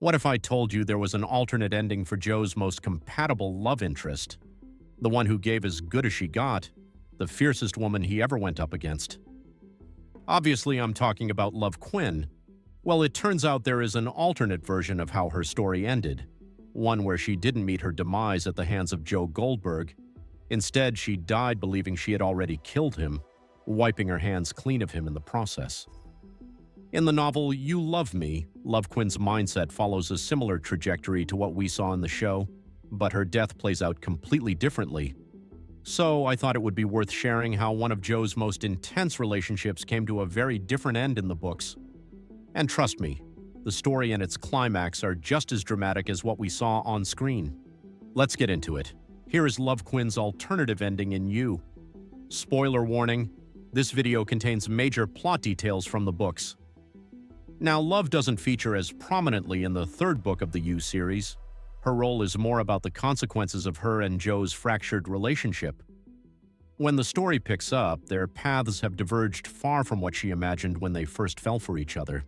What if I told you there was an alternate ending for Joe's most compatible love interest? The one who gave as good as she got, the fiercest woman he ever went up against. Obviously, I'm talking about Love Quinn. Well, it turns out there is an alternate version of how her story ended, one where she didn't meet her demise at the hands of Joe Goldberg. Instead, she died believing she had already killed him, wiping her hands clean of him in the process. In the novel You Love Me, Love Quinn's mindset follows a similar trajectory to what we saw in the show, but her death plays out completely differently. So I thought it would be worth sharing how one of Joe's most intense relationships came to a very different end in the books. And trust me, the story and its climax are just as dramatic as what we saw on screen. Let's get into it. Here is Love Quinn's alternative ending in You. Spoiler warning, this video contains major plot details from the books. Now, Love doesn't feature as prominently in the third book of the You series. Her role is more about the consequences of her and Joe's fractured relationship. When the story picks up, their paths have diverged far from what she imagined when they first fell for each other.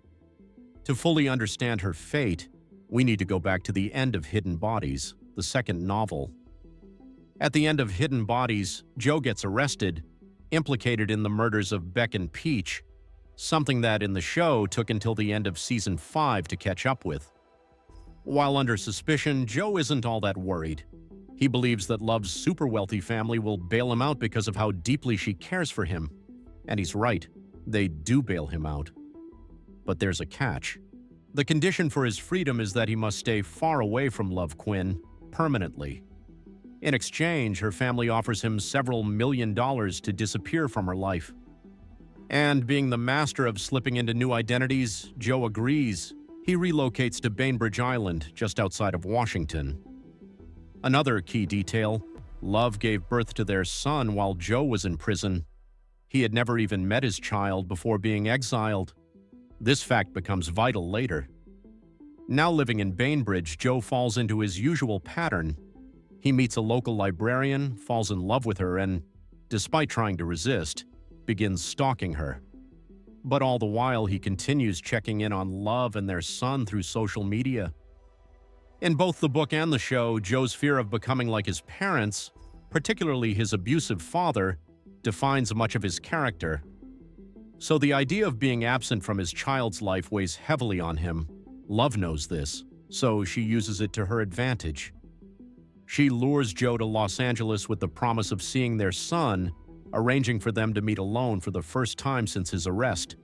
To fully understand her fate, we need to go back to the end of Hidden Bodies, the second novel. At the end of Hidden Bodies, Joe gets arrested, implicated in the murders of Beck and Peach, something that in the show took until the end of Season 5 to catch up with. While under suspicion, Joe isn't all that worried. He believes that Love's super-wealthy family will bail him out because of how deeply she cares for him. And he's right, they do bail him out. But there's a catch. The condition for his freedom is that he must stay far away from Love Quinn, permanently. In exchange, her family offers him several $1 million to disappear from her life. And being the master of slipping into new identities, Joe agrees. He relocates to Bainbridge Island, just outside of Washington. Another key detail, Love gave birth to their son while Joe was in prison. He had never even met his child before being exiled. This fact becomes vital later. Now living in Bainbridge, Joe falls into his usual pattern. He meets a local librarian, falls in love with her, and, despite trying to resist, begins stalking her. But all the while, he continues checking in on Love and their son through social media. In both the book and the show, Joe's fear of becoming like his parents, particularly his abusive father, defines much of his character. So the idea of being absent from his child's life weighs heavily on him. Love knows this, so she uses it to her advantage. She lures Joe to Los Angeles with the promise of seeing their son, arranging for them to meet alone for the first time since his arrest.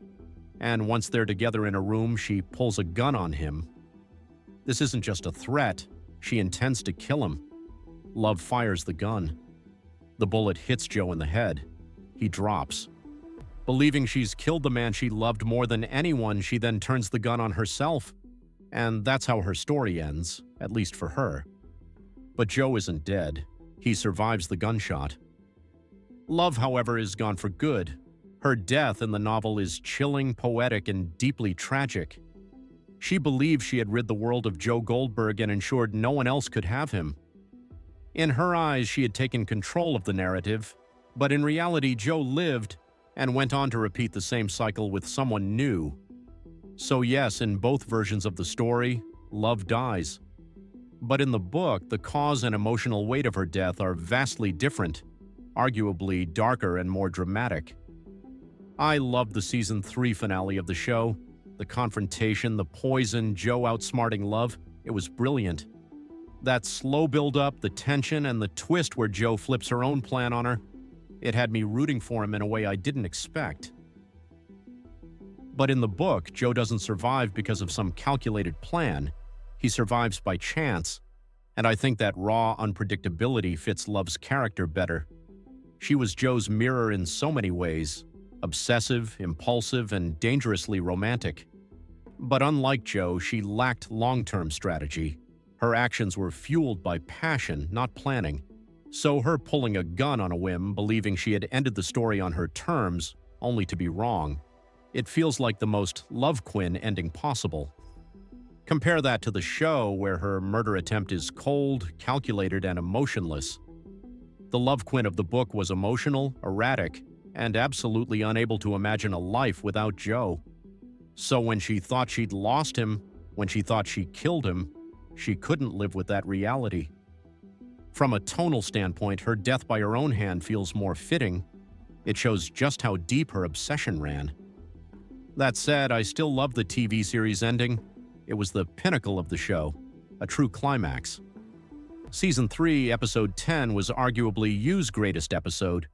And once they're together in a room, she pulls a gun on him. This isn't just a threat, she intends to kill him. Love fires the gun. The bullet hits Joe in the head. He drops. Believing she's killed the man she loved more than anyone, she then turns the gun on herself. And that's how her story ends, at least for her. But Joe isn't dead. He survives the gunshot. Love, however, is gone for good. Her death in the novel is chilling, poetic, and deeply tragic. She believed she had rid the world of Joe Goldberg and ensured no one else could have him. In her eyes, she had taken control of the narrative, but in reality, Joe lived and went on to repeat the same cycle with someone new. So yes, in both versions of the story, Love dies. But in the book, the cause and emotional weight of her death are vastly different, arguably darker and more dramatic. I loved the Season 3 finale of the show. The confrontation, the poison, Joe outsmarting Love, it was brilliant. That slow build-up, the tension, and the twist where Joe flips her own plan on her, it had me rooting for him in a way I didn't expect. But in the book, Joe doesn't survive because of some calculated plan. He survives by chance, and I think that raw unpredictability fits Love's character better. She was Joe's mirror in so many ways, obsessive, impulsive, and dangerously romantic. But unlike Joe, she lacked long-term strategy. Her actions were fueled by passion, not planning. So her pulling a gun on a whim, believing she had ended the story on her terms, only to be wrong. It feels like the most Love Quinn ending possible. Compare that to the show, where her murder attempt is cold, calculated, and emotionless. The Love Quinn of the book was emotional, erratic, and absolutely unable to imagine a life without Joe. So when she thought she'd lost him, When she thought she killed him, she couldn't live with that reality. From a tonal standpoint, her death by her own hand feels more fitting. It shows just how deep her obsession ran. That said, I still love the TV series ending. It was the pinnacle of the show, a true climax. Season 3, Episode 10 was arguably Yu's greatest episode.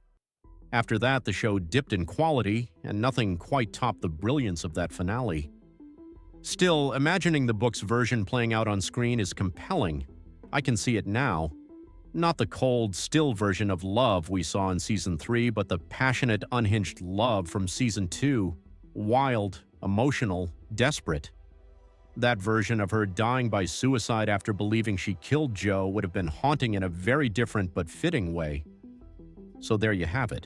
After that, the show dipped in quality, and nothing quite topped the brilliance of that finale. Still, imagining the book's version playing out on screen is compelling. I can see it now. Not the cold, still version of love we saw in Season 3, but the passionate, unhinged love from Season 2. Wild, emotional, desperate. That version of her dying by suicide after believing she killed Joe would have been haunting in a very different but fitting way. So there you have it.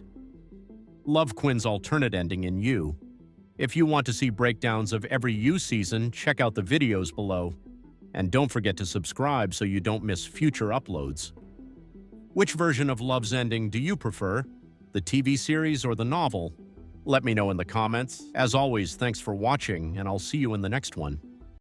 Love Quinn's alternate ending in You. If you want to see breakdowns of every You season, check out the videos below. And don't forget to subscribe so you don't miss future uploads. Which version of Love's ending do you prefer? The TV series or the novel? Let me know in the comments. As always, thanks for watching, and I'll see you in the next one.